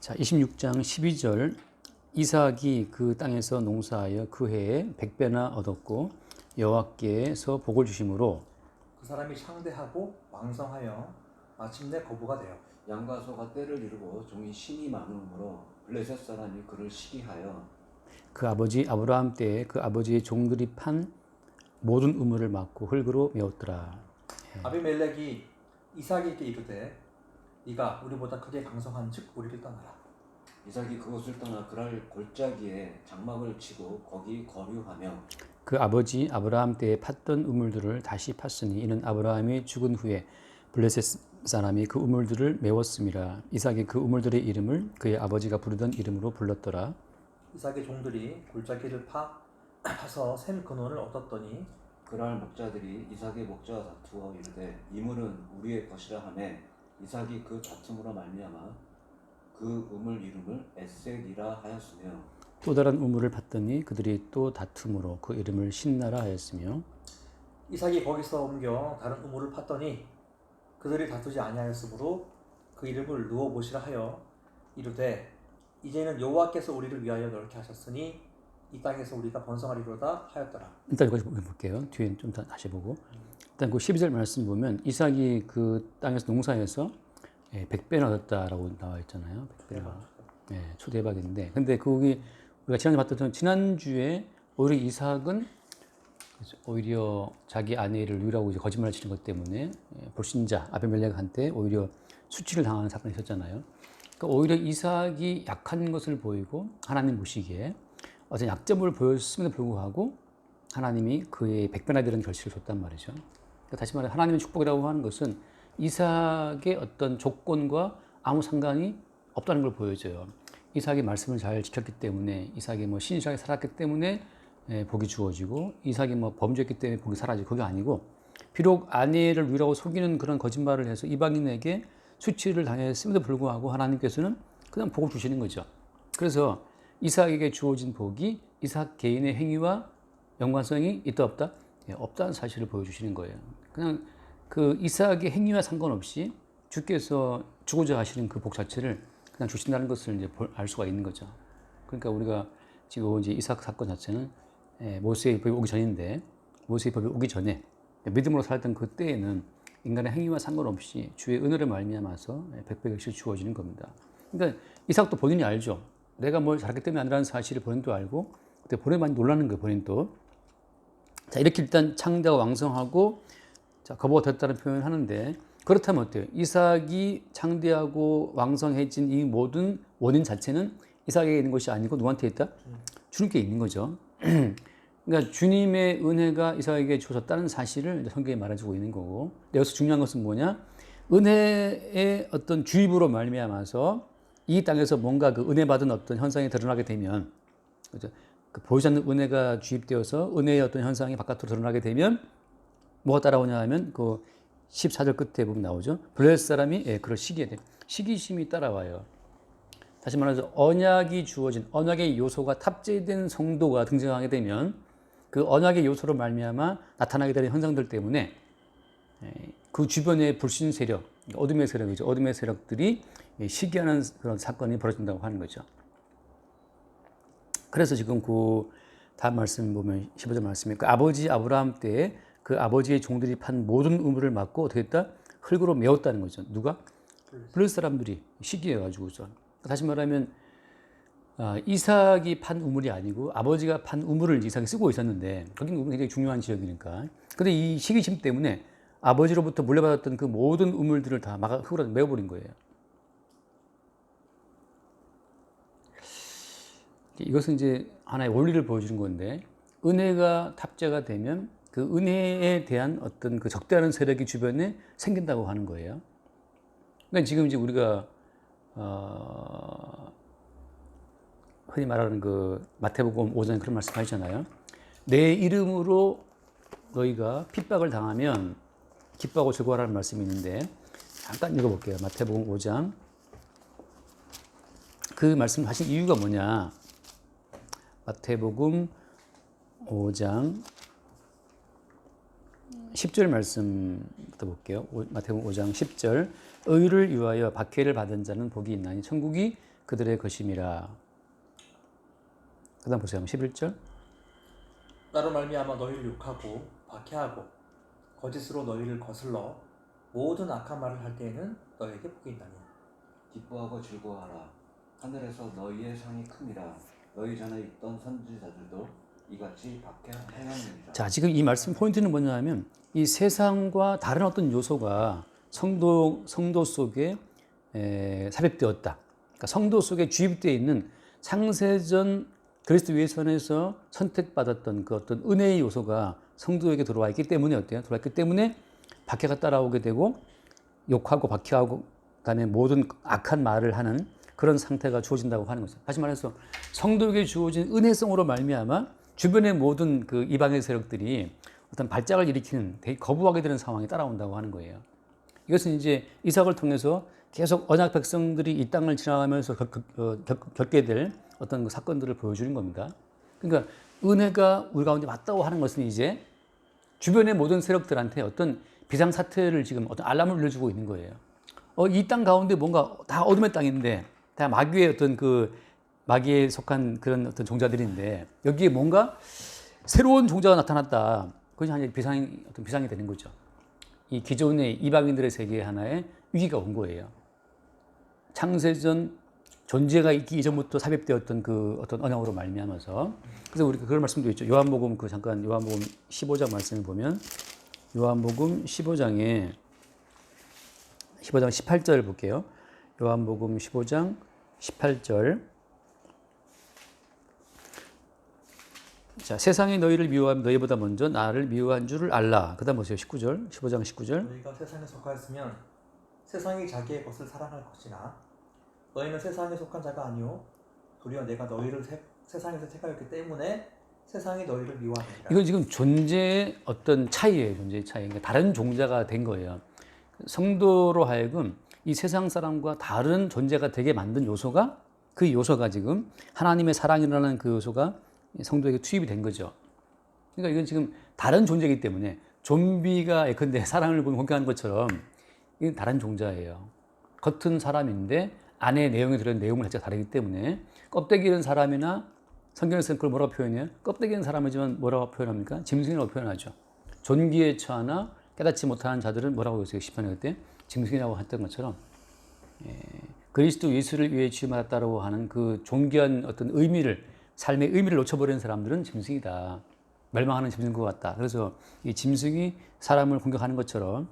자, 26장 12절 이삭이 그 땅에서 농사하여 그 해에 100배나 얻었고 여호와께서 복을 주심으로 그 사람이 창대하고 왕성하여 마침내 거부가 되어 양과 소가 때를 이루고 종이 신이 많음으로 블레셋 사람이 그를 시기하여 그 아버지 아브라함 때에 그 아버지의 종들이 판 모든 우물을 막고 흙으로 메웠더라. 아비멜렉이 이삭에게 이르되 네가 우리보다 크게 강성한즉 우리를 떠나라. 이삭이 그곳을 떠나 그랄 골짜기에 장막을 치고 거기 거류하며 그 아버지 아브라함 때에 팠던 우물들을 다시 팠으니 이는 아브라함이 죽은 후에 블레셋 사람이 그 우물들을 메웠음이라. 이삭이 그 우물들의 이름을 그의 아버지가 부르던 이름으로 불렀더라. 이삭의 종들이 골짜기를 파서 샘 근원을 얻었더니 그랄 목자들이 이삭의 목자와 다투어 이르되 이 물은 우리의 것이라 하매 이삭이 그 다툼으로 말미암아 그 우물 이름을 에셋이라 하였으며 또 다른 우물을 팠더니 그들이 또 다툼으로 그 이름을 신나라 하였으며 이삭이 거기서 옮겨 다른 우물을 팠더니 그들이 다투지 아니하였으므로 그 이름을 누워보시라 하여 이르되 이제는 여호와께서 우리를 위하여 넓게 하셨으니 이 땅에서 우리가 번성하리로다 하였더라. 일단 이거 볼게요. 뒤에 좀 다시 보고 일단 그 12절 말씀 보면 이삭이 그 땅에서 농사해서 100배나 얻었다라고 나와 있잖아요. 100배나. 초대박인데 근데 거기 우리가 지난주에 오히려 이삭은 오히려 자기 아내를 누이라고 이제 거짓말을 치는 것 때문에 불신자 아비멜렉한테 오히려 수치를 당하는 사건이 있었잖아요. 그러니까 오히려 이삭이 약한 것을 보이고 하나님 보시기에 어떤 약점을 보였음에도 불구하고 하나님이 그의 100배나 되는 결실을 줬단 말이죠. 그러니까 다시 말해 하나님의 축복이라고 하는 것은 이삭의 어떤 조건과 아무 상관이 없다는 걸 보여줘요. 이삭이 말씀을 잘 지켰기 때문에, 이삭이 신실하게 살았기 때문에 복이 주어지고, 이삭이 범죄했기 때문에 복이 사라지고, 그게 아니고 비록 아내를 누이라고 속이는 그런 거짓말을 해서 이방인에게 수치를 당했음에도 불구하고 하나님께서는 그냥 복을 주시는 거죠. 그래서 이삭에게 주어진 복이 이삭 개인의 행위와 연관성이 있다 없다? 없다는 사실을 보여주시는 거예요. 그냥 그 이삭의 행위와 상관없이 주께서 주고자 하시는 그 복 자체를 그냥 주신다는 것을 이제 알 수가 있는 거죠. 그러니까 우리가 지금 이제 이삭 사건 자체는 모세의 법이 오기 전인데, 모세의 법이 오기 전에 믿음으로 살았던 그때에는 인간의 행위와 상관없이 주의 은혜를 말미암아서 100배씩 주어지는 겁니다. 그러니까 이삭도 본인이 알죠. 내가 뭘 잘했기 때문에 아니라는 사실을 본인도 알고, 그때 본인이 많이 놀라는 거예요, 본인도. 자, 이렇게 일단 창대하고 왕성하고, 자, 거부가 됐다는 표현을 하는데, 그렇다면 어때요? 이삭이 창대하고 왕성해진 이 모든 원인 자체는 이삭에게 있는 것이 아니고 누구한테 있다? 주님께 있는 거죠. 그러니까 주님의 은혜가 이삭에게 주어졌다는 사실을 성경에 말해주고 있는 거고, 여기서 중요한 것은 뭐냐? 은혜의 어떤 주입으로 말미암아서 이 땅에서 뭔가 그 은혜 받은 어떤 현상이 드러나게 되면, 그죠? 그 보이지 않는 은혜가 주입되어서 은혜의 어떤 현상이 바깥으로 드러나게 되면 뭐가 따라오냐 하면 그 14절 끝에 보면 나오죠. 블레셋 사람이 그럴 시기에 돼. 시기심이 따라와요. 다시 말해서 언약이 주어진 언약의 요소가 탑재된 성도가 등장하게 되면 그 언약의 요소로 말미암아 나타나게 되는 현상들 때문에 그 주변의 불신 세력, 어둠의 세력이죠. 어둠의 세력들이 시기하는 그런 사건이 벌어진다고 하는 거죠. 그래서 지금 그 다음 말씀 보면 15절 말씀에 그 아버지 아브라함 때에 그 아버지의 종들이 판 모든 우물을 막고 어떻게 했다? 흙으로 메웠다는 거죠. 누가? 블레셋 사람들이 시기해가지고서. 다시 말하면 이삭이 판 우물이 아니고 아버지가 판 우물을 이삭이 쓰고 있었는데 거기는 굉장히 중요한 지역이니까. 근데 이 시기심 때문에 아버지로부터 물려받았던 그 모든 우물들을 다 흙으로 메워버린 거예요. 이것은 이제 하나의 원리를 보여주는 건데, 은혜가 탑재가 되면 그 은혜에 대한 어떤 그 적대하는 세력이 주변에 생긴다고 하는 거예요. 그러니까 지금 이제 우리가 흔히 말하는 그 마태복음 5장에 그런 말씀 하시잖아요. 내 이름으로 너희가 핍박을 당하면 기뻐하고 즐거워하라는 말씀이 있는데, 잠깐 읽어볼게요. 마태복음 5장. 그 말씀 하신 이유가 뭐냐? 마태복음 5장 10절 말씀부터 볼게요. 마태복음 5장 10절. 의를 위하여 박해를 받은 자는 복이 있나니 천국이 그들의 것임이라. 그 다음 보세요. 11절. 나로 말미암아 너희를 욕하고 박해하고 거짓으로 너희를 거슬러 모든 악한 말을 할 때에는 너희에게 복이 있나니. 기뻐하고 즐거워하라. 하늘에서 너희의 상이 큼이라. 너희 전에 있던 선지자들도 이같이 박해하였느니라. 자, 지금 이 말씀 포인트는 뭐냐면 이 세상과 다른 어떤 요소가 성도 속에 삽입되었다. 그러니까 성도 속에 주입되어 있는 창세전 그리스도 위선에서 선택받았던 그 어떤 은혜의 요소가 성도에게 들어와 있기 때문에 어때요? 들어와 있기 때문에 박해가 따라오게 되고 욕하고 박해하고 그다음에 모든 악한 말을 하는 그런 상태가 주어진다고 하는 거죠. 다시 말해서 성도에게 주어진 은혜성으로 말미암아 주변의 모든 그 이방의 세력들이 어떤 발작을 일으키는 되게 거부하게 되는 상황이 따라온다고 하는 거예요. 이것은 이제 이삭을 통해서 계속 언약 백성들이 이 땅을 지나가면서 겪게 될 어떤 그 사건들을 보여주는 겁니다. 그러니까 은혜가 우리 가운데 맞다고 하는 것은 이제 주변의 모든 세력들한테 어떤 비상사태를 지금 어떤 알람을 울려주고 있는 거예요. 이 땅 가운데 뭔가 다 어둠의 땅인데 다 마귀의 어떤 그 마귀에 속한 그런 어떤 종자들인데 여기에 뭔가 새로운 종자가 나타났다. 그것이 이제 어떤 비상이 되는 거죠. 이 기존의 이방인들의 세계에 하나의 위기가 온 거예요. 창세전 존재가 있기 이전부터 삽입되었던 그 어떤 언약으로 말미암아서. 그래서 우리가 그런 말씀도 있죠. 요한복음 요한복음 15장 말씀을 보면 요한복음 15장 18절을 볼게요. 요한복음 15장 18절. 자, 세상이 너희를 미워하면 너희보다 먼저 나를 미워한 줄을 알라. 그다음 보세요. 19절. 15장 19절. 너희가 세상에 속하였으면 세상이 자기의 것을 사랑할 것이나 너희는 세상에 속한 자가 아니요 도리어 내가 너희를 세상에서 택하였기 때문에 세상이 너희를 미워하느니라. 이건 지금 존재의 어떤 차이예요. 존재의 차이. 그러니까 다른 종자가 된 거예요. 성도로 하여금 이 세상 사람과 다른 존재가 되게 만든 요소가 그 요소가 지금 하나님의 사랑이라는 그 요소가 성도에게 투입이 된 거죠. 그러니까 이건 지금 다른 존재이기 때문에 좀비가 예컨대 사랑을 공격하는 것처럼 이건 다른 종자예요. 겉은 사람인데 안에 내용이 들어있는 내용을 자체가 다르기 때문에 껍데기는 사람이나 성경에서는 그걸 뭐라고 표현해요? 껍데기는 사람이지만 뭐라고 표현합니까? 짐승이라고 표현하죠. 존귀에 처하나 깨닫지 못하는 자들은 뭐라고 했어요? 시편에 그때 짐승이라고 했던 것처럼 그리스도 예수를 위해 주님받았다라고 하는 그 존귀한 어떤 의미를 삶의 의미를 놓쳐버리는 사람들은 짐승이다. 멸망하는 짐승과 같다. 그래서 이 짐승이 사람을 공격하는 것처럼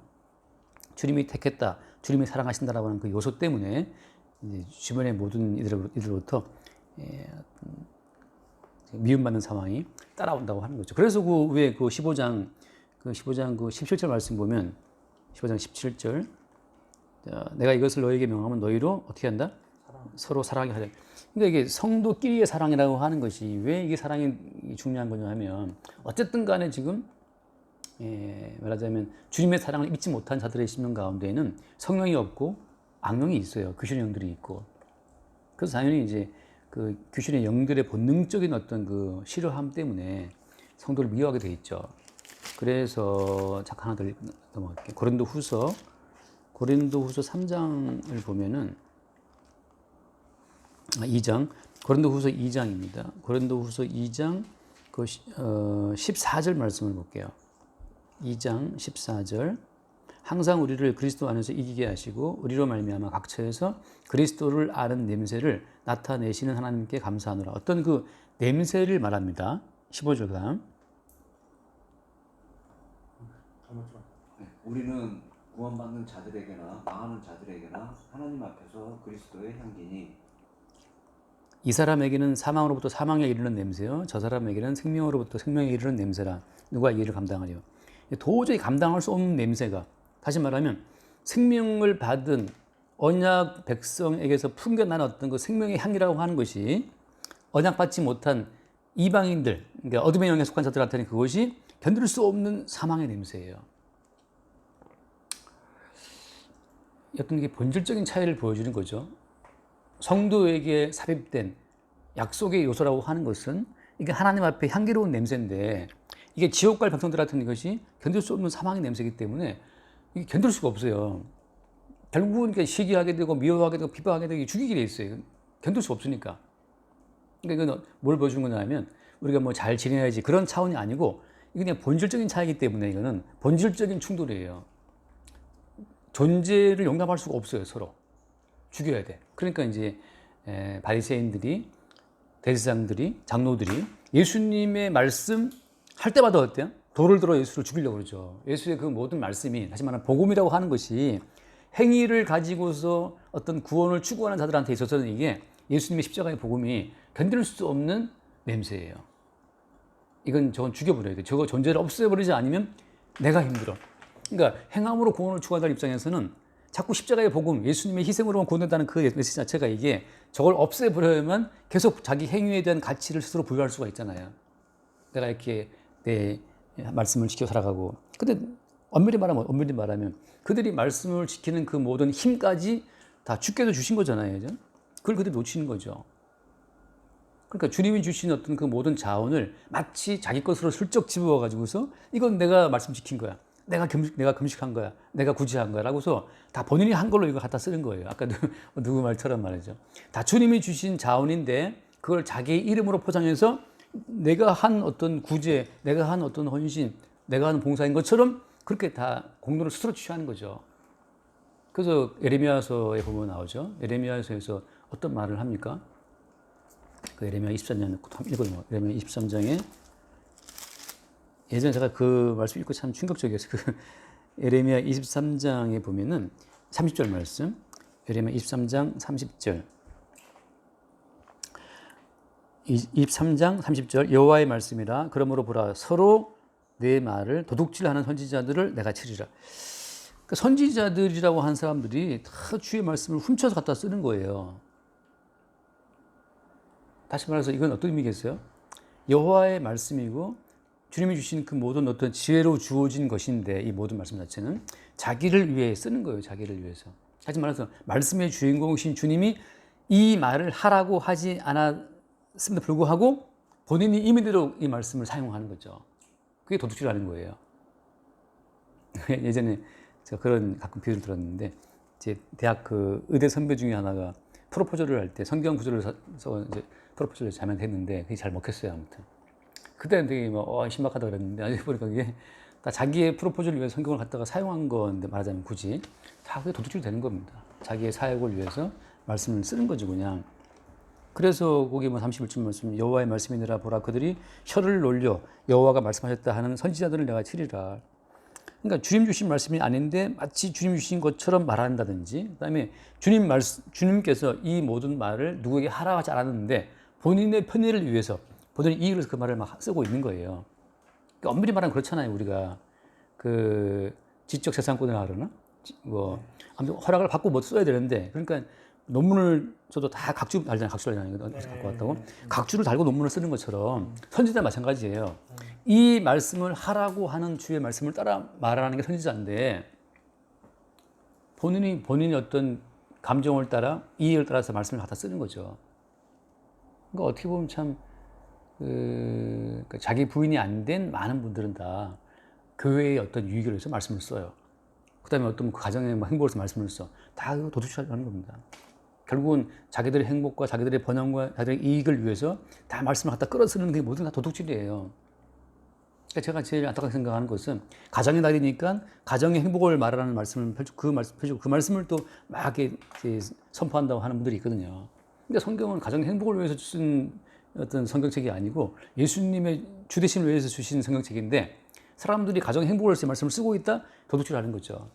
주님이 택했다, 주님이 사랑하신다라고 하는 그 요소 때문에 이제 주변의 모든 이들로부터 미움받는 상황이 따라온다고 하는 거죠. 그래서 그 위에 그 15장 그 17절 말씀 보면 15장 17절 내가 이것을 너에게 명하면 너희로 어떻게 한다? 서로 사랑하게 하자. 그러니까 이게 성도끼리의 사랑이라고 하는 것이 왜 이게 사랑이 중요한 거냐 하면 어쨌든 간에 지금 말하자면 주님의 사랑을 믿지 못한 자들의 심령 가운데에는 성령이 없고 악령이 있어요. 귀신의 영들이 있고. 그래서 당연히 이제 그 귀신의 영들의 본능적인 어떤 그 싫어함 때문에 성도를 미워하게 돼 있죠. 그래서 잠깐 하나 더 넘어갈게요. 고린도후서 3장을 보면은 2장 고린도후서 2장입니다. 고린도후서 2장 그 14절 말씀을 볼게요. 2장 14절 항상 우리를 그리스도 안에서 이기게 하시고 우리로 말미암아 각처에서 그리스도를 아는 냄새를 나타내시는 하나님께 감사하노라. 어떤 그 냄새를 말합니다. 15절 다음. 우리는 구원받는 자들에게나 망하는 자들에게나 하나님 앞에서 그리스도의 향기니 이 사람에게는 사망으로부터 사망에 이르는 냄새요 저 사람에게는 생명으로부터 생명에 이르는 냄새라. 누가 이 일을 감당하리요? 도저히 감당할 수 없는 냄새가, 다시 말하면 생명을 받은 언약 백성에게서 풍겨나는 어떤 그 생명의 향이라고 하는 것이 언약받지 못한 이방인들, 그러니까 어둠의 영에 속한 자들한테는 그것이 견딜 수 없는 사망의 냄새예요. 어떤 게 본질적인 차이를 보여주는 거죠. 성도에게 삽입된 약속의 요소라고 하는 것은 이게 하나님 앞에 향기로운 냄새인데 이게 지옥 갈 백성들한테는 이것이 견딜 수 없는 사망의 냄새이기 때문에 이게 견딜 수가 없어요. 결국은 시기하게 되고 미워하게 되고 비방하게 되고 죽이게 돼 있어요. 견딜 수 없으니까. 그러니까 이건 뭘 보여주는 거냐면 우리가 뭐 잘 지내야지 그런 차원이 아니고 이게 그냥 본질적인 차이기 때문에 이거는 본질적인 충돌이에요. 존재를 용납할 수가 없어요, 서로. 죽여야 돼. 그러니까 이제 바리새인들이, 대제사장들이, 장로들이 예수님의 말씀 할 때마다 어때요? 돌을 들어 예수를 죽이려고 그러죠. 예수의 그 모든 말씀이 다시 말하면 복음이라고 하는 것이 행위를 가지고서 어떤 구원을 추구하는 자들한테 있어서는 이게 예수님의 십자가의 복음이 견딜 수 없는 냄새예요. 저건 죽여버려야 돼. 저거 존재를 없애버리지 않으면 내가 힘들어. 그러니까 행함으로 구원을 추구하는 입장에서는 자꾸 십자가의 복음, 예수님의 희생으로만 구원된다는 그 메시지 자체가 이게 저걸 없애버려야만 계속 자기 행위에 대한 가치를 스스로 부여할 수가 있잖아요. 내가 이렇게 내 말씀을 지켜 살아가고. 근데 엄밀히 말하면 그들이 말씀을 지키는 그 모든 힘까지 다 주께서 주신 거잖아요. 그죠? 그걸 그들이 놓치는 거죠. 그러니까 주님이 주신 어떤 그 모든 자원을 마치 자기 것으로 슬쩍 집어와 가지고서 이건 내가 말씀 지킨 거야. 내가 금식한 거야. 내가 구제한 거야. 라고서 다 본인이 한 걸로 이거 갖다 쓰는 거예요. 아까 누구 말처럼 말이죠. 다 주님이 주신 자원인데 그걸 자기의 이름으로 포장해서 내가 한 어떤 구제, 내가 한 어떤 헌신, 내가 하는 봉사인 것처럼 그렇게 다 공로를 스스로 취하는 거죠. 그래서 에레미야서에 보면 나오죠. 에레미야서에서 어떤 말을 합니까? 그 에레미야 23장 읽어요. 에레미야 23장에 예전에 제가 그 말씀 읽고 참 충격적이었어요. 그 에레미야 23장에 보면은 30절 말씀, 에레미야 23장 30절. 23장 30절 여호와의 말씀이라 그러므로 보라 서로 내 말을 도둑질하는 선지자들을 내가 치리라. 그러니까 선지자들이라고 한 사람들이 다 주의 말씀을 훔쳐서 갖다 쓰는 거예요. 다시 말해서 이건 어떤 의미겠어요? 여호와의 말씀이고 주님이 주신 그 모든 어떤 지혜로 주어진 것인데 이 모든 말씀 자체는 자기를 위해 쓰는 거예요. 자기를 위해서. 다시 말해서 말씀의 주인공이신 주님이 이 말을 하라고 하지 않았음에도 불구하고 본인이 임의대로 이 말씀을 사용하는 거죠. 그게 도둑질하는 거예요. 예전에 제가 그런 가끔 비유를 들었는데 제 대학 그 의대 선배 중에 하나가 프로포즈를 할 때 성경 구절을 써서 이제 프로포즈를 자명했는데 그게 잘 먹혔어요. 아무튼 그때는 되게 신박하다 그랬는데 나중에 보니까 그게 다 자기의 프로포즈를 위해서 성경을 갖다가 사용한 건데 말하자면 굳이 다 그게 도둑질이 되는 겁니다. 자기의 사역을 위해서 말씀을 쓰는 거죠 그냥. 그래서 거기 31절 말씀 여호와의 말씀이니라 보라 그들이 혀를 놀려 여호와가 말씀하셨다 하는 선지자들을 내가 치리라. 그러니까 주님 주신 말씀이 아닌데 마치 주님 주신 것처럼 말한다든지 그다음에 주님께서 이 모든 말을 누구에게 하라고 하지 않았는데 본인의 편의를 위해서 본인의 이익을 위해서 그 말을 막 쓰고 있는 거예요. 그러니까 엄밀히 말하면 그렇잖아요. 우리가 그 지적 재산권이라 그러나 아무튼 허락을 받고 뭐 써야 되는데 그러니까 논문을 저도 다 각주 달잖아요. 각주를 달잖아요. 갖고 왔다고. 각주를 달고 논문을 쓰는 것처럼 선지자 마찬가지예요. 이 말씀을 하라고 하는 주의 말씀을 따라 말하는 게 선지자인데 본인이 어떤 감정을 따라 이해를 따라서 말씀을 갖다 쓰는 거죠. 그러니까 어떻게 보면 참 자기 부인이 안 된 많은 분들은 다 교회의 어떤 유익을 위해서 말씀을 써요. 그다음에 어떤 가정의 행복을 위해서 말씀을 써. 다 도둑질하는 겁니다. 결국은 자기들의 행복과 자기들의 번영과 자기들의 이익을 위해서 다 말씀을 갖다 끌어쓰는 게 모두 다 도둑질이에요. 그러니까 제가 제일 안타깝게 생각하는 것은 가정의 날이니까 가정의 행복을 말하는 말씀을 펼치고 그 말씀을 또 막 이렇게 선포한다고 하는 분들이 있거든요. 근데 성경은 가정의 행복을 위해서 주신 어떤 성경책이 아니고 예수님의 주대심을 위해서 주신 성경책인데 사람들이 가정의 행복을 위해서 말씀을 쓰고 있다? 도둑질하는 거죠.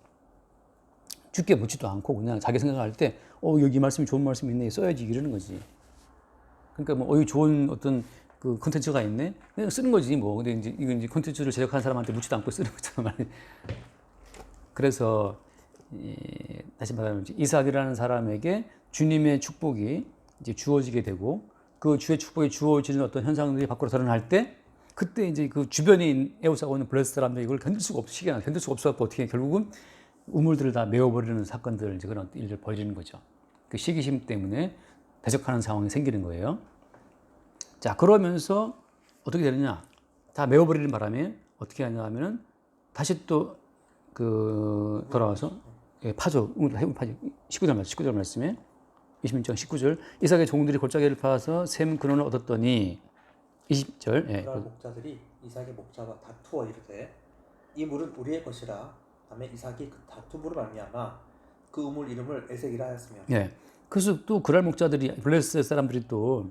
죽게 묻지도 않고 그냥 자기 생각할 때 여기 이 말씀이 좋은 말씀이 있네 써야지 이러는 거지. 그러니까 이 좋은 어떤 그 콘텐츠가 있네 그냥 쓰는 거지 뭐. 근데 이제 이건 이제 콘텐츠를 제작한 사람한테 묻지도 않고 쓰는 거잖아. 그래서 다시 말하면 이삭이라는 사람에게 주님의 축복이 이제 주어지게 되고 그 주의 축복이 주어지는 어떤 현상들이 밖으로 드러날 때 그때 이제 그 주변에 애워싸고 있는 블레스 사람들이 이걸 견딜 수가 없어. 시기가 견딜 수가 없어서 어떻게 결국은 우물들을 다 메워버리는 사건들 이제 그런 일을 벌이는 거죠. 그 시기심 때문에 대적하는 상황이 생기는 거예요. 자, 그러면서 어떻게 되느냐? 다 메워버리는 바람에 어떻게 하냐 하면은 다시 또 돌아와서 파죠. 19절 말씀에 26장 19절. 이삭의 종들이 골짜기를 파서 샘 근원을 얻었더니 20절. 예. 그럴 목자들이 이삭의 목자와 다투어 이르되 이 물은 우리의 것이라. 다음에 이삭이 그 다툼으로 말미암아 그 우물 이름을 에색이라 하였으며. 예. 그래서 또 그랄 목자들이 블레셋 사람들이 또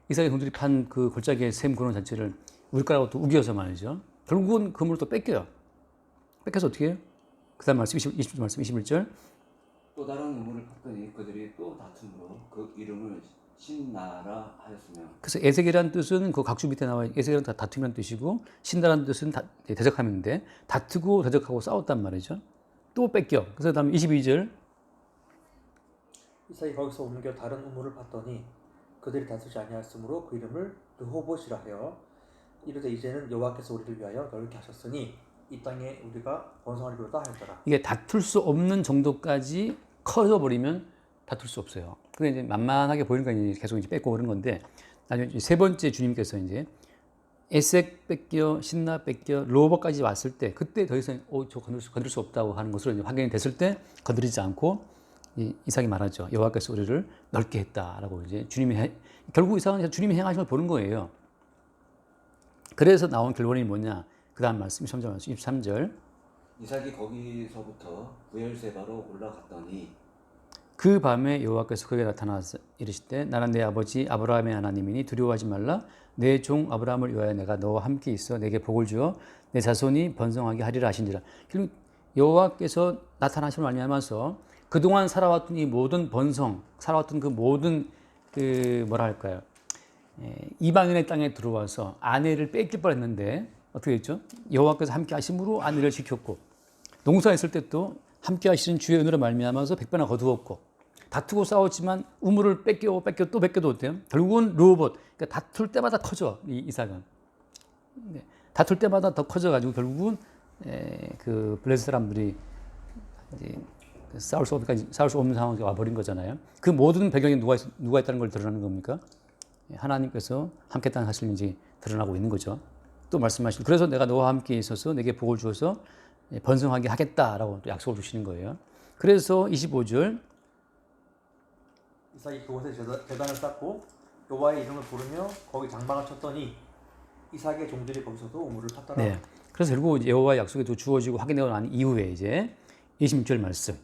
이삭의 종들이 판 그 골짜기의 샘 근원 자체를 우리 거라고 또 우겨서 말이죠. 결국은 그 물을 또 뺏겨요. 뺏겨서 어떻게 해요? 그 다음 말씀 20절 말씀 21절. 또 다른 우물을 팠더니 그들이 또 다툼으로 그 이름을 신나라 하였으며. 그래서 에색이라는 뜻은 그 각주 밑에 나와 있는 에색이라는 다툼이라는 뜻이고 신다라는 뜻은 대적함인데 다투고 대적하고 싸웠단 말이죠. 또 뺏겨. 그래서 다음 22절. 이삭이 거기서 옮겨 다른 우물을 팠더니 그들이 다투지 아니하였으므로 그 이름을 르호봇이라 하여 이르되 이제는 여호와께서 우리를 위하여 넓게 하셨으니 이 땅에 우리가 번성하리로다 하였더라. 이게 다툴 수 없는 정도까지 커져 버리면 다툴 수 없어요. 근데 이제 만만하게 보이니까 이제 계속 이제 뺏고 그런 건데 나중에 이제 세 번째 주님께서 이제 에색 뺏겨, 신나 뺏겨, 로버까지 왔을 때 그때 더 이상 저 건들 수 없다고 하는 것으로 이제 확인이 됐을 때 건드리지 않고 이삭이 말하죠. 여호와께서 우리를 넓게 했다라고 이제 결국 이삭은 주님이 행하신 걸 보는 거예요. 그래서 나온 결론이 뭐냐? 그 다음 말씀 23절. 이삭이 거기서부터 부엘세바로 올라갔더니 그 밤에 여호와께서 그에게 나타나서 이르시되 나는 내 아버지 아브라함의 하나님이니 두려워하지 말라. 내 종 아브라함을 위하여 내가 너와 함께 있어 내게 복을 주어 내 자손이 번성하게 하리라 하신지라. 결국 여호와께서 나타나심을 알면서 그동안 살아왔던 이 모든 번성, 살아왔던 그 모든 그 뭐라 할까요? 이방인의 땅에 들어와서 아내를 뺏길 뻔했는데 어떻게 됐죠? 여호와께서 함께 하심으로 아내를 지켰고 농사했을 때 또 함께 하시는 주의 은혜로 말미암아서 백배나 거두었고 다투고 싸웠지만 우물을 뺏겨 또 뺏겨도 어때요? 결국은 르호봇. 그러니까 다툴 때마다 커져 이삭은. 다툴 때마다 더 커져가지고 결국은 그 블레셋 사람들이 이제 싸울 수 없는 상황에 와버린 거잖아요. 그 모든 배경에 누가 있다는 걸 드러나는 겁니까? 하나님께서 함께 땅 하실는지 드러나고 있는 거죠. 또 말씀하시고 그래서 내가 너와 함께 있어서 내게 복을 주어서 번성하게 하겠다라고 또 약속을 주시는 거예요. 그래서 25절. 이삭이 그곳에 제단을 쌓고 여호와의 이름을 부르며 거기 장막을 쳤더니 이삭의 종들이 거기서도 우물을 팠더라. 네. 그래서 결국 여호와의 약속이 또 주어지고 확인되고 난 이후에 이제 26절 말씀.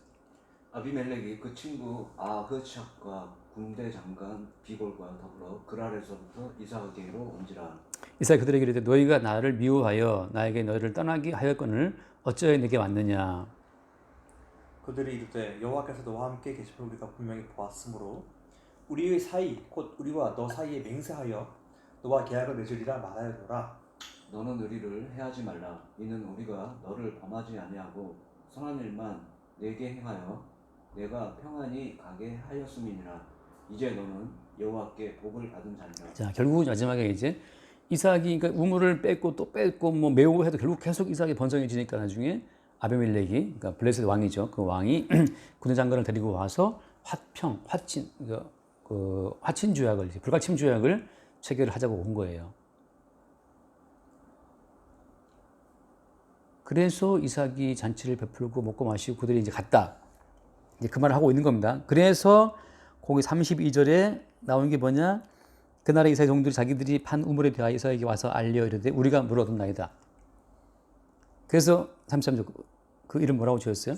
아비멜렉이 그 친구 아흐착과 군대 장관 비골과 더불어 그랄에서부터 이삭에게로 온지라. 이삭이 그들에게 이르되 너희가 나를 미워하여 나에게 너희를 떠나게 하였거늘 어찌하여 내게 왔느냐. 그들이 이르되 여호와께서 너와 함께 계심을 우리가 분명히 보았으므로 우리의 사이 곧 우리와 너 사이에 맹세하여 너와 계약을 맺으리라 말하였노라. 너는 의리를 해하지 말라. 이는 우리가 너를 범하지 아니하고 선한 일만 내게 행하여 내가 평안히 가게 하였음이니라. 이제 너는 여호와께 복을 받은 자니라. 자, 결국은 마지막에 이제 이삭이 그러니까 우물을 뺏고 또 뺏고 뭐 메우고 해도 결국 계속 이삭이 번성해지니까 나중에 아비멜렉이 그러니까 블레셋 왕이죠. 그 왕이 군대 장관을 데리고 와서 화친 조약을 불가침 조약을 체결을 하자고 온 거예요. 그래서 이삭이 잔치를 베풀고 먹고 마시고 그들이 이제 갔다. 이제 그 말을 하고 있는 겁니다. 그래서 거기 32절에 나오는 게 뭐냐? 그날의 이삭의 종들이 자기들이 판 우물에 대하여 이삭에게 와서 알려 이르되 우리가 물을 얻었나이다. 그래서 33절 그 이름 뭐라고 지었어요?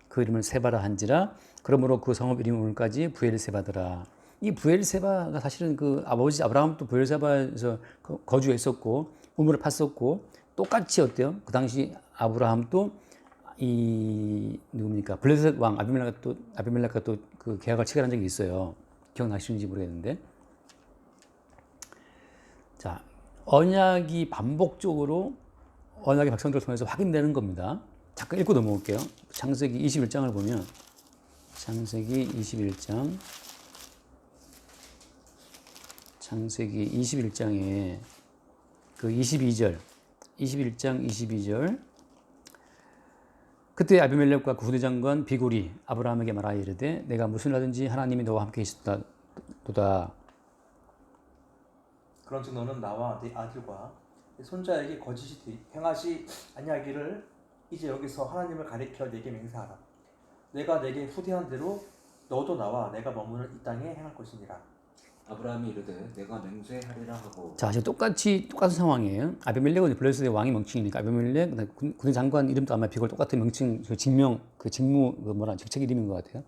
그 이름을 세바라 한지라. 그러므로 그 성읍 이름이 오늘까지 부엘세바더라. 이 부엘세바가 사실은 그 아버지 아브라함도 부엘세바에서 거주했었고 우물을 팠었고 똑같이 어때요? 그 당시 아브라함도 이 누굽니까? 블레셋 왕 아비멜렉과 또 그 계약을 체결한 적이 있어요. 기억나시는지 모르겠는데. 자, 언약이 반복적으로 언약의 백성들을 통해서 확인되는 겁니다. 잠깐 읽고 넘어올게요. 창세기 21장을 보면 창세기 21장에 그 21장 22절 그때 아비멜렉과 그 후대장관 비굴이 아브라함에게 말하여 이르되 내가 무슨 하든지 하나님이 너와 함께 있었도다. 그런즉 너는 나와 네 아들과 네 손자에게 거짓이 행하지 아니하기를 이제 여기서 하나님을 가리켜 내게 맹세하라. 내가 내게 후대한 대로 너도 나와 내가 머무는 이 땅에 행할 것이니라. 아브라함이 이르되 내가 맹세하리라 하고. 자, 지금 똑같은 상황이에요. 아비멜렉은 블레셋의 왕의 명칭이니까 아비멜렉, 그다음에 군대 장관 이름도 아마 비교가 똑같은 명칭, 그 직명, 그 직무, 그 뭐라 직책 이름인 것 같아요.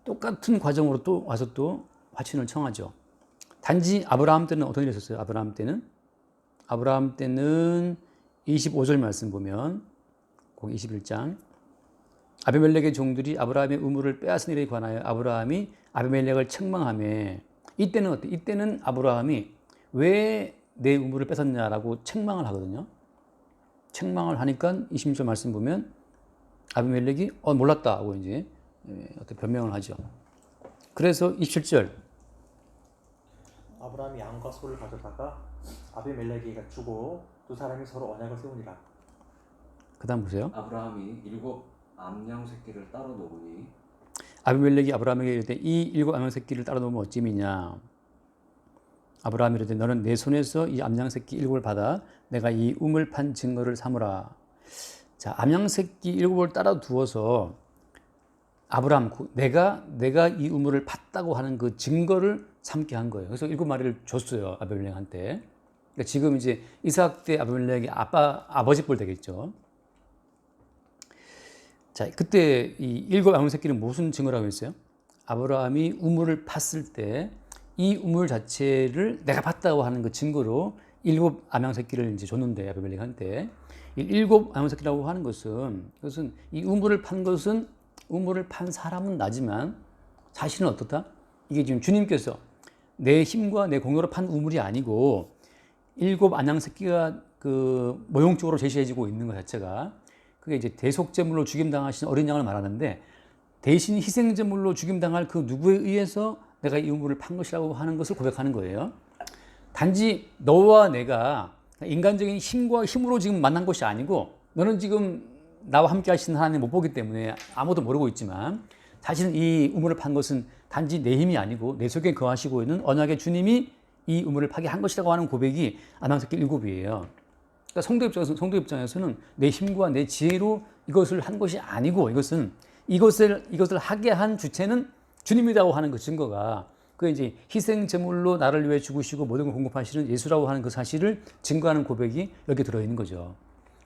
똑같은 과정으로 또 와서 또 화친을 청하죠. 단지 아브라함 때는 어떤 일이 있었어요? 아브라함 때는 25절 말씀 보면 거기 21장 아비멜렉의 종들이 아브라함의 우물을 빼앗은 일에 관하여 아브라함이 아비멜렉을 책망하며 이때는 어때? 이때는 아브라함이 왜 내 우물을 뺏었냐라고 책망을 하거든요. 책망을 하니까 26절 말씀 보면 아비멜렉이 몰랐다 하고 이제 어떤 변명을 하죠. 그래서 27절 아브라함이 양과 소를 가져다가 아비멜렉에게 주고 두 사람이 서로 언약을 세우니라. 그 다음 보세요. 아브라함이 7 암양 새끼를 따로 놓으니. 아비멜렉이 아브라함에게 이르되 이 7 암양 새끼를 따로 놓으면 어찌미냐. 아브라함이 이르되 너는 내 손에서 이 암양 새끼 7을 받아 내가 이 우물 판 증거를 삼으라. 자, 암양 새끼 7을 따라 두어서 아브라함 내가 이 우물을 팠다고 하는 그 증거를 삼게 한 거예요. 그래서 7마리를 줬어요. 아비멜렉한테. 그러니까 지금 이제 이삭 때 아비멜렉이 아버지 뻘 되겠죠. 자, 그때 이 7 암양 새끼는 무슨 증거라고 했어요? 아브라함이 우물을 팠을 때 이 우물 자체를 내가 팠다고 하는 그 증거로 7 암양 새끼를 이제 줬는데 아비멜렉한테 이 7 암양 새끼라고 하는 것은 이 우물을 판 사람은 나지만 사실은 어떻다? 이게 지금 주님께서 내 힘과 내 공로로 판 우물이 아니고 7 암양 새끼가 그 모형적으로 제시해지고 있는 것 자체가 그게 이제 대속제물로 죽임당하신 어린 양을 말하는데 대신 희생제물로 죽임당할 그 누구에 의해서 내가 이 우물을 판 것이라고 하는 것을 고백하는 거예요. 단지 너와 내가 인간적인 힘으로 지금 만난 것이 아니고 너는 지금 나와 함께 하시는 하나님 못 보기 때문에 아무도 모르고 있지만 사실은 이 우물을 판 것은 단지 내 힘이 아니고 내 속에 거하시고 있는 언약의 주님이 이 우물을 파게 한 것이라고 하는 고백이 암양새끼 7이에요. 그러니까 성도 입장에서는 내 힘과 내 지혜로 이것을 한 것이 아니고 이것을 하게 한 주체는 주님이라고 하는 그 증거가 그 이제 희생 제물로 나를 위해 죽으시고 모든 걸 공급하시는 예수라고 하는 그 사실을 증거하는 고백이 여기 들어 있는 거죠.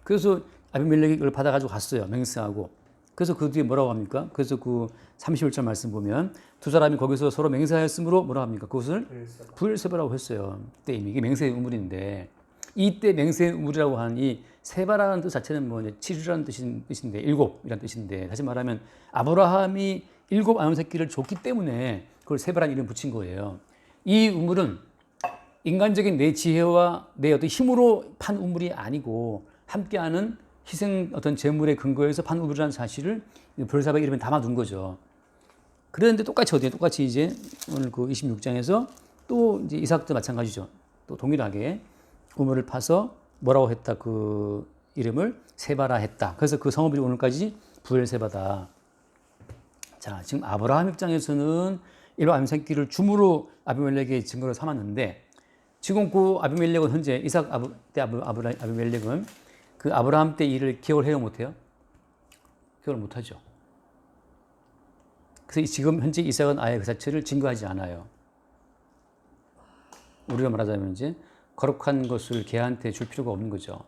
그래서 아비멜렉이 이걸 받아 가지고 갔어요. 맹세하고. 그래서 그 뒤에 뭐라고 합니까? 그래서 그 31절 말씀 보면 두 사람이 거기서 서로 맹세하였으므로 뭐라고 합니까? 그것을 부엘세바라고 했어요. 그때 이미 이게 맹세의 우물인데 이때 맹세의 우물이라고 하는 이 세바라는 뜻 자체는 뭐 7이라는 뜻인데 7이라는 뜻인데 다시 말하면 아브라함이 7 암양 새끼를 줬기 때문에 그걸 세바라는 이름 붙인 거예요. 이 우물은 인간적인 내 지혜와 내 어떤 힘으로 판 우물이 아니고 함께하는 희생 어떤 제물의 근거에서 판 우물이라는 사실을 부엘세바 이름에 담아둔 거죠. 그런데 똑같이 이제 오늘 그 26장에서 또 이제 이삭도 마찬가지죠. 또 동일하게 우물을 파서 뭐라고 했다? 그 이름을 세바라 했다. 그래서 그 성읍이 오늘까지 부엘세바다. 자, 지금 아브라함 입장에서는 7 암양 새끼를 줌으로 아비멜렉의 증거를 삼았는데 지금 그 아비멜렉은 현재 이삭 때 아비멜렉은 그 아브라함 때 일을 기억을 해요, 못해요? 기억을 못하죠. 그래서 지금 현재 이삭은 아예 그 자체를 증거하지 않아요. 우리가 말하자면 이제 거룩한 것을 걔한테 줄 필요가 없는 거죠.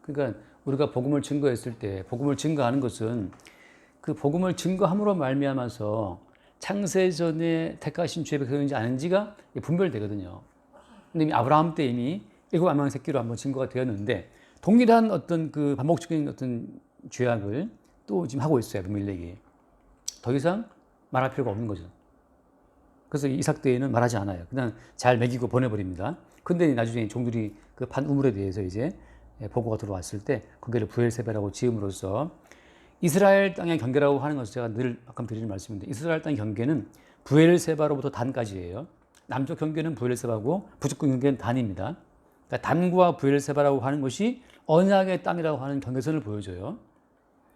그러니까 우리가 복음을 증거했을 때 복음을 증거하는 것은 그 복음을 증거함으로 말미암아서 창세전에 택하신 죄의 백성인지 아닌지가 분별되거든요. 근데 이미 아브라함 때 이미 7 암양 새끼로 한번 증거가 되었는데 동일한 어떤 그 반복적인 어떤 죄악을 또 지금 하고 있어요. 아비멜렉이. 더 이상 말할 필요가 없는 거죠. 그래서 이삭 때에는 말하지 않아요. 그냥 잘 먹이고 보내버립니다. 근데 나중에 종들이 그 판 우물에 대해서 이제 보고가 들어왔을 때 거기를 부엘세바라고 지음으로써 이스라엘 땅의 경계라고 하는 것을 제가 늘 아까 드리는 말씀인데 이스라엘 땅의 경계는 부엘세바로부터 단까지예요. 남쪽 경계는 부엘세바고 북쪽 경계는 단입니다. 그러니까 단과 부엘세바라고 하는 것이 언약의 땅이라고 하는 경계선을 보여줘요.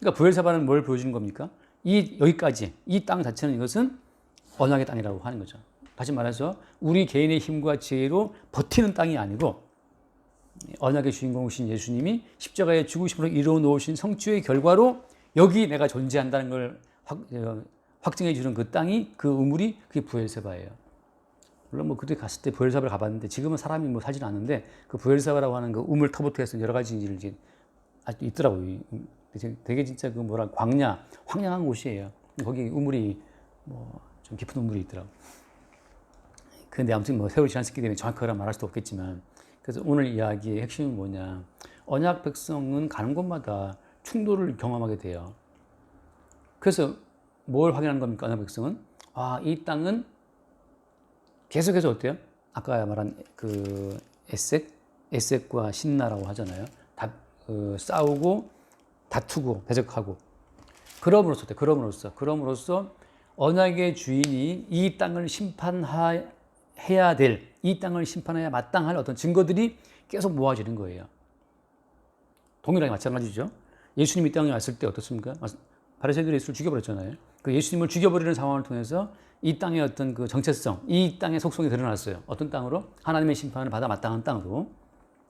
그러니까 부엘세바는 뭘 보여주는 겁니까? 여기까지 이 땅 자체는 이것은 언약의 땅이라고 하는 거죠. 다시 말해서 우리 개인의 힘과 지혜로 버티는 땅이 아니고 언약의 주인공이신 예수님이 십자가의 죽으심으로 이루어 놓으신 성취의 결과로 여기 내가 존재한다는 걸 확증해 주는 그 땅이 그 우물이 그게 부엘세바예요. 물론 뭐 그때 갔을 때 부엘세바를 가봤는데 지금은 사람이 뭐 살지는 않는데 그 부엘세바라고 하는 그 우물 터부터 해서 여러 가지 일을 이제 아직도 있더라고요. 되게 진짜 그 뭐라 광야, 황량한 곳이에요. 거기 우물이 뭐 좀 깊은 우물이 있더라고. 근데 아무튼 뭐 세월이 지났기 때문에 정확하게 말할 수도 없겠지만 그래서 오늘 이야기의 핵심은 뭐냐. 언약 백성은 가는 곳마다 충돌을 경험하게 돼요. 그래서 뭘 확인하는 겁니까? 언약 백성은 이 땅은 계속해서 어때요? 아까 말한 그 에색과 신나라고 하잖아요. 싸우고 다투고 대적하고 그럼으로써 언약의 주인이 이 땅을 심판해야 될, 이 땅을 심판해야 마땅할 어떤 증거들이 계속 모아지는 거예요. 동일하게 마찬가지죠. 예수님이 이 땅에 왔을 때 어떻습니까? 바리새인들이 예수를 죽여버렸잖아요. 그 예수님을 죽여버리는 상황을 통해서 이 땅의 어떤 그 정체성, 이 땅의 속성이 드러났어요. 어떤 땅으로? 하나님의 심판을 받아 마땅한 땅으로.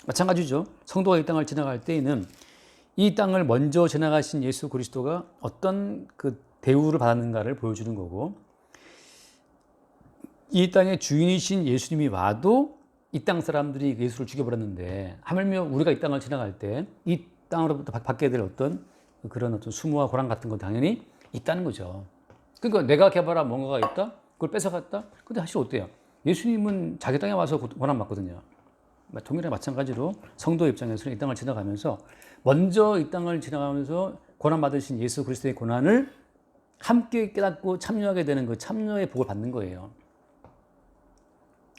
마찬가지죠. 성도가 이 땅을 지나갈 때에는 이 땅을 먼저 지나가신 예수 그리스도가 어떤 그 대우를 받았는가를 보여주는 거고, 이 땅의 주인이신 예수님이 와도 이 땅 사람들이 예수를 죽여버렸는데 하물며 우리가 이 땅을 지나갈 때 이 땅으로부터 받게 될 어떤 그런 어떤 수모와 고난 같은 건 당연히 있다는 거죠. 그러니까 내가 개발한 뭔가가 있다? 그걸 뺏어갔다? 근데 사실 어때요? 예수님은 자기 땅에 와서 고난 받거든요. 동일하게 마찬가지로 성도 입장에서는 이 땅을 지나가면서 먼저 이 땅을 지나가면서 고난 받으신 예수 그리스도의 고난을 함께 깨닫고 참여하게 되는 그 참여의 복을 받는 거예요.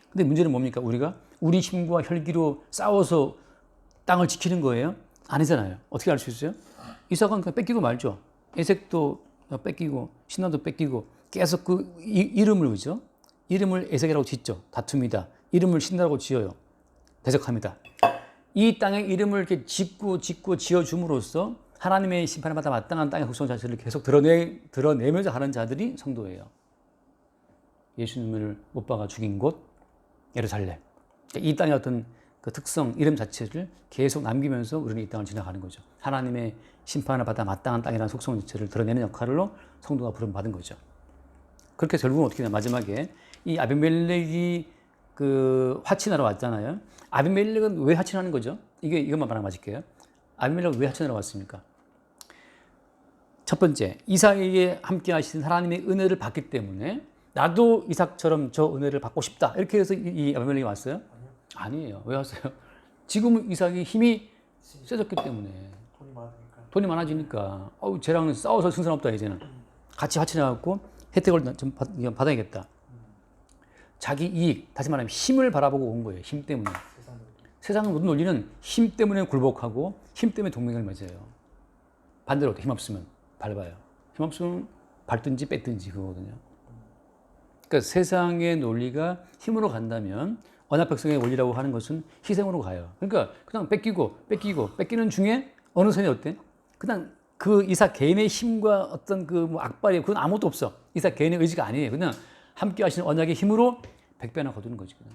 근데 문제는 뭡니까? 우리가 우리 힘과 혈기로 싸워서 땅을 지키는 거예요? 아니잖아요. 어떻게 알 수 있어요? 이삭은 그냥 뺏기고 말죠. 에색도 뺏기고 신나도 뺏기고 계속 그 이름을 그죠? 이름을 에색이라고 짓죠. 다툼이다. 이름을 신나라고 지어요. 대적합니다. 이 땅의 이름을 이렇게 짓고 지어줌으로써 하나님의 심판을 받아 마땅한 땅의 속성 자체를 계속 드러내면서 하는 자들이 성도예요. 예수님을 못 박아 죽인 곳 예루살렘. 이 땅의 어떤 그 특성, 이름 자체를 계속 남기면서 우리는 이 땅을 지나가는 거죠. 하나님의 심판을 받아 마땅한 땅이라는 속성 자체를 드러내는 역할로 성도가 부름받은 거죠. 그렇게 결국은 어떻게 되냐, 마지막에 이 아비멜렉이 그 화친하러 왔잖아요. 아비멜렉은 왜 화친하는 거죠? 이것만 말하면 맞을게요. 아비멜렉은 왜 화친하러 왔습니까? 첫 번째, 이삭에게 함께 하신 하나님의 은혜를 받기 때문에 나도 이삭처럼 저 은혜를 받고 싶다. 이렇게 해서 이 아비멜렉이 왔어요? 아니에요. 왜 왔어요? 지금은 이삭이 힘이 세졌기 때문에. 돈이 많아지니까. 쟤랑은 싸워서 승산 없다, 이제는. 같이 화친해갖고 혜택을 좀 받아야겠다. 자기 이익, 다시 말하면 힘을 바라보고 온 거예요. 힘 때문에. 세상의 모든 논리는 힘 때문에 굴복하고 힘 때문에 동맹을 맺어요. 반대로 힘 없으면 밟아요. 힘 없으면 밟든지 뺐든지 그거거든요. 그러니까 세상의 논리가 힘으로 간다면 언약 백성의 원리라고 하는 것은 희생으로 가요. 그러니까 그냥 뺏기는 중에 어느 선이 어때? 그냥 그 이삭 개인의 힘과 어떤 그 뭐 악발이 그건 아무것도 없어. 이삭 개인의 의지가 아니에요. 그냥 함께 하시는 언약의 힘으로 100배나 거두는 거지. 그냥.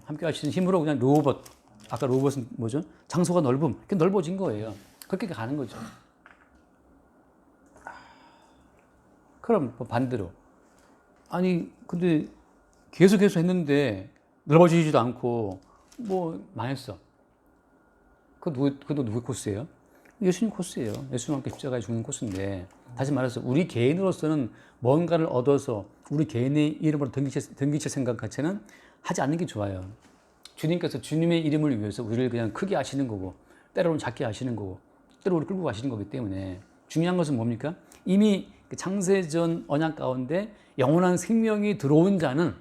함께 하시는 힘으로 그냥 로봇. 아까 로봇은 뭐죠? 장소가 넓음. 그게 넓어진 거예요. 그렇게 가는 거죠. 그럼 반대로. 아니, 근데 계속해서 했는데 넓어지지도 않고 뭐 망했어. 그것도 누구의 코스예요? 예수님 코스예요. 예수님과 함께 십자가에 죽는 코스인데, 다시 말해서 우리 개인으로서는 뭔가를 얻어서 우리 개인의 이름으로 등기칠 생각 자체는 하지 않는 게 좋아요. 주님께서 주님의 이름을 위해서 우리를 그냥 크게 하시는 거고, 때로는 작게 하시는 거고, 때로 우리 끌고 가시는 거기 때문에 중요한 것은 뭡니까? 이미 창세전 언약 가운데 영원한 생명이 들어온 자는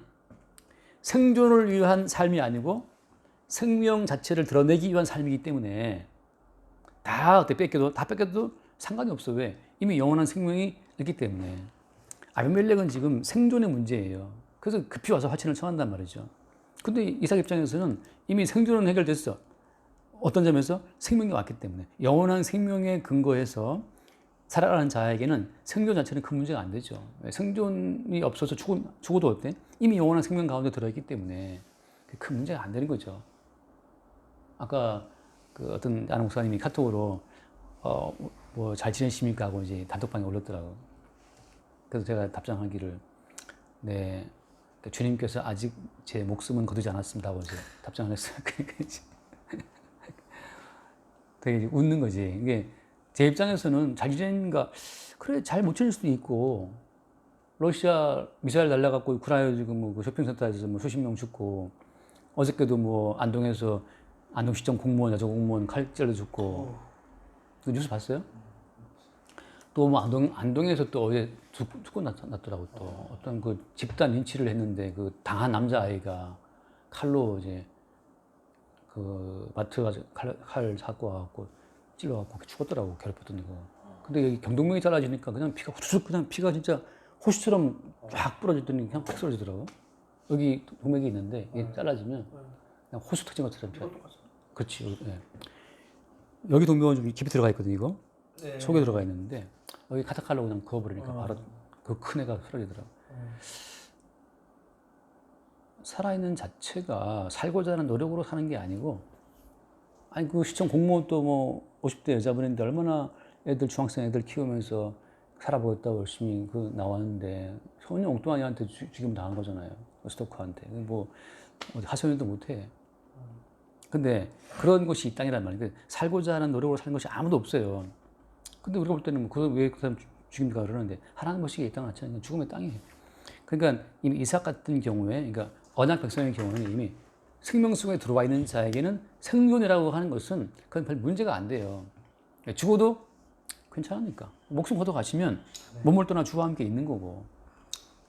생존을 위한 삶이 아니고 생명 자체를 드러내기 위한 삶이기 때문에 다 뺏겨도 상관이 없어. 왜? 이미 영원한 생명이 있기 때문에. 아비멜렉은 지금 생존의 문제예요. 그래서 급히 와서 화친을 청한단 말이죠. 근데 이삭 입장에서는 이미 생존은 해결됐어. 어떤 점에서? 생명이 왔기 때문에. 영원한 생명에 근거해서 살아가는 자에게는 생존 자체는 큰 문제가 안 되죠. 생존이 없어서 죽어도 어때? 이미 영원한 생명 가운데 들어있기 때문에 큰 문제가 안 되는 거죠. 아까 그 어떤 아는 목사님이 카톡으로 뭐 잘 지내십니까 하고 이제 단톡방에 올렸더라고. 그래서 제가 답장하기를 네, 그러니까 주님께서 아직 제 목숨은 거두지 않았습니다 하고 이제 답장을 했어요. 그러니까 이제 되게 이제 웃는 거지. 이게 제 입장에서는 잘 지내는가 그래 잘 못 지낼 수도 있고 러시아 미사일 날라갖고 우크라이나 지금 뭐그 쇼핑센터에서 뭐 수십 명 죽고 어저께도 뭐 안동에서 안동시청 공무원 여자 공무원 칼 찔러 죽고 그 뉴스 봤어요? 또 뭐 안동에서 또 어제 죽고 났더라고 또 어떤 그 집단 린치를 했는데 그 당한 남자 아이가 칼로 이제 그 마트 가서 칼 사고 와갖고 찔러갖고 죽었더라고 괴롭혔던 거. 근데 여기 경동맥이 잘라지니까 그냥 피가 후루룩 그냥 피가 진짜 호수처럼 쫙 부러지더니 그냥 팍 쓰러지더라고. 여기 동맥이 있는데 이게 잘라지면 그냥 호수 터진 것처럼 피가. 그렇지. 여기, 예. 여기 동맥은 좀 깊이 들어가 있거든 이거. 네. 속에 들어가 있는데 여기 카타칼로 그냥 그어버리니까 바로 그 큰 애가 쓰러지더라고. 살아있는 자체가 살고자 하는 노력으로 사는 게 아니고, 아니 그 시청 공무원 또 뭐 50대 여자분인데 얼마나 애들 중학생 애들 키우면서 살아보겠다고 열심히 그 나왔는데 소년 엉뚱한 애한테 죽임 당한 거잖아요. 스토커한테. 뭐 어디 하소연도 못해. 근데 그런 것이 이 땅이란 말이에요. 살고자 하는 노력으로 사는 것이 아무도 없어요. 근데 우리가 볼 때는 왜 그 사람 죽입니까 그러는데 하나님 보시기에 이 땅 같지 않냐 죽음의 땅이에요. 그러니까 이미 이삭 같은 경우에, 그러니까 언약 백성의 경우는 이미 생명 속에 들어와 있는 자에게는 생존이라고 하는 것은 그건 별 문제가 안 돼요. 죽어도 괜찮으니까. 목숨 걷어 가시면 몸을 떠나 주와 함께 있는 거고.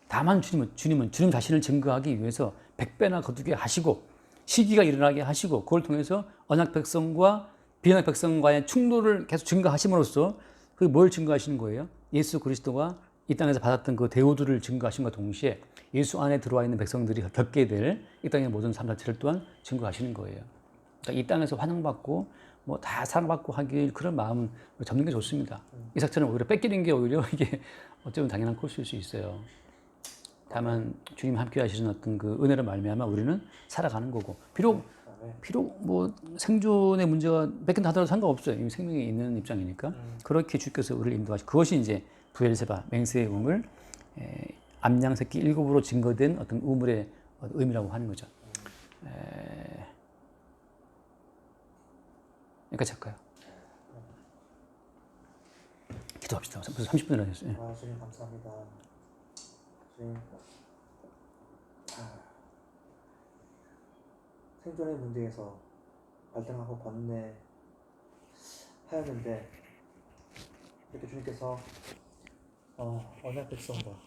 다만 주님은 주님 자신을 증거하기 위해서 100배나 거두게 하시고 시기가 일어나게 하시고 그걸 통해서 언약 백성과 비언약 백성과의 충돌을 계속 증거하심으로써 그게 뭘 증거하시는 거예요? 예수 그리스도가 이 땅에서 받았던 그 대우들을 증거하심과 동시에 예수 안에 들어와 있는 백성들이 겪게 될 이 땅의 모든 삶 자체를 또한 증거하시는 거예요. 그러니까 이 땅에서 환영받고 뭐 다 사랑받고 하길 그런 마음은 접는 게 좋습니다. 이삭처럼 오히려 뺏기는 게 오히려 이게 어쩌면 당연한 코스일 수 있어요. 다만 주님 함께 하시는 어떤 그 은혜를 말미암아 우리는 살아가는 거고 비록 뭐 생존의 문제가 뺏긴다 하더라도 상관없어요. 이미 생명이 있는 입장이니까 그렇게 주께서 우리를 인도하시고 그것이 이제 부엘세바 맹세의 우물 암양 새끼 7으로 증거된 어떤 우물의 의미라고 하는 거죠. 여기까지 할까요? 기도합시다. 벌써 30분이나 됐어요. 아, 주님 감사합니다. 주님, 생존의 문제에서 발등하고 번뇌 하였는데 이렇게 주님께서 언약 백성과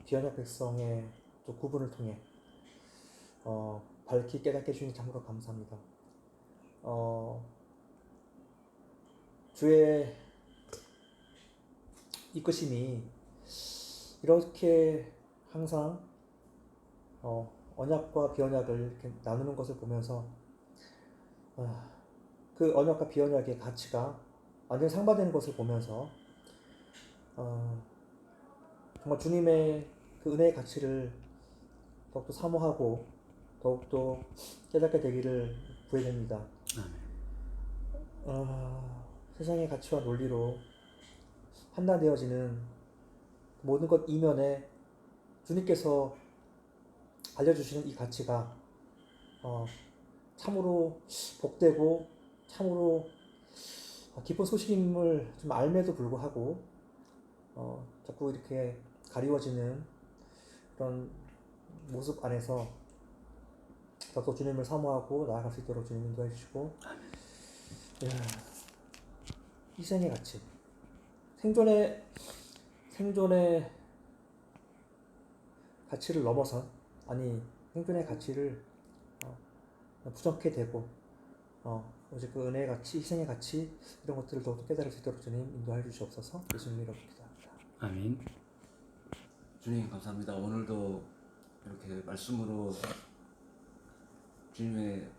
비언약 백성의 또 구분을 통해 밝히 깨닫게 해주니 참으로 감사합니다. 주의 이끄심이 이렇게 항상 언약과 비언약을 이렇게 나누는 것을 보면서 그 언약과 비언약의 가치가 완전히 상반되는 것을 보면서 정말 주님의 그 은혜의 가치를 더욱더 사모하고 더욱더 깨닫게 되기를 구해냅니다. 세상의 가치와 논리로 판단되어지는 모든 것 이면에 주님께서 알려주시는 이 가치가 참으로 복되고 참으로 기쁜 소식임을 좀 알매도 불구하고 자꾸 이렇게 가리워지는 그런 모습 안에서 더욱더 주님을 사모하고 나아갈 수 있도록 주님 인도해 주시고 희생의 가치 생존의 가치를 넘어선 생존의 가치를 부정케 되고 오직 그 은혜의 가치, 희생의 가치 이런 것들을 더욱더 깨달을 수 있도록 주님 인도해 주시옵소서. 예수님 이름으로 기도합니다. 아멘. 주님 감사합니다. 오늘도 이렇게 말씀으로 주님의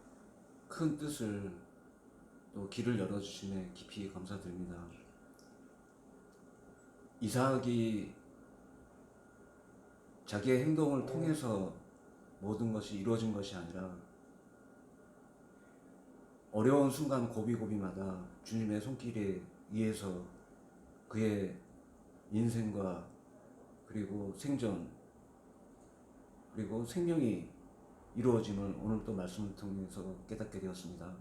큰 뜻을 또 길을 열어주심에 깊이 감사드립니다. 이삭이 자기의 행동을 통해서 모든 것이 이루어진 것이 아니라 어려운 순간 고비고비마다 주님의 손길에 의해서 그의 인생과 그리고 생전, 그리고 생명이 이루어짐을 오늘 또 말씀을 통해서 깨닫게 되었습니다.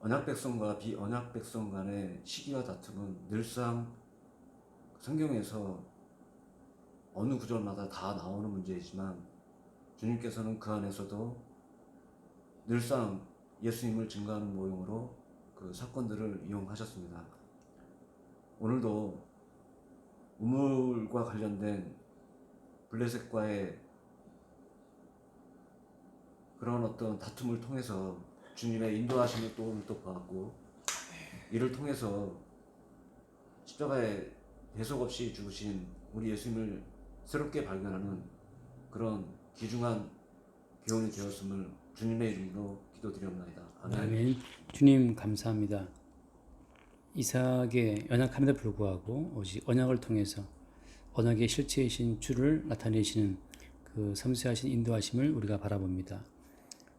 언약 백성과 비언약 백성 간의 시기와 다툼은 늘상 성경에서 어느 구절마다 다 나오는 문제이지만 주님께서는 그 안에서도 늘상 예수님을 증거하는 모형으로 그 사건들을 이용하셨습니다. 오늘도 우물과 관련된 블레셋과의 그런 어떤 다툼을 통해서 주님의 인도하심을 또 오늘 또 보았고, 이를 통해서 십자가에 배속 없이 죽으신 우리 예수님을 새롭게 발견하는 그런 귀중한 교훈이 되었음을 주님의 이름으로 기도드리옵나이다. 아멘. 아멘. 주님 감사합니다. 이삭의 연약함에도 불구하고 오직 언약을 통해서 언약의 실체이신 주를 나타내시는 그 섬세하신 인도하심을 우리가 바라봅니다.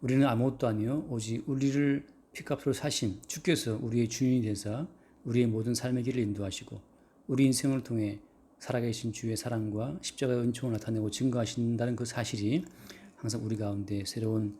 우리는 아무것도 아니요 오직 우리를 피값으로 사신 주께서 우리의 주인이 되사 우리의 모든 삶의 길을 인도하시고 우리 인생을 통해 살아계신 주의 사랑과 십자가의 은총을 나타내고 증거하신다는 그 사실이 항상 우리 가운데 새로운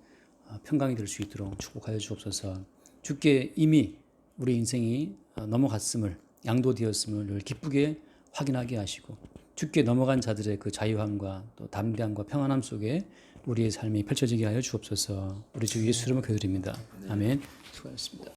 평강이 될 수 있도록 축복하여 주옵소서. 주께 이미 우리 인생이 넘어갔음을, 양도되었음을 늘 기쁘게 확인하게 하시고 주께 넘어간 자들의 그 자유함과 또 담대함과 평안함 속에 우리의 삶이 펼쳐지게 하여 주옵소서. 우리 주 예수 이름으로 기도드립니다. 아멘. 수고하셨습니다.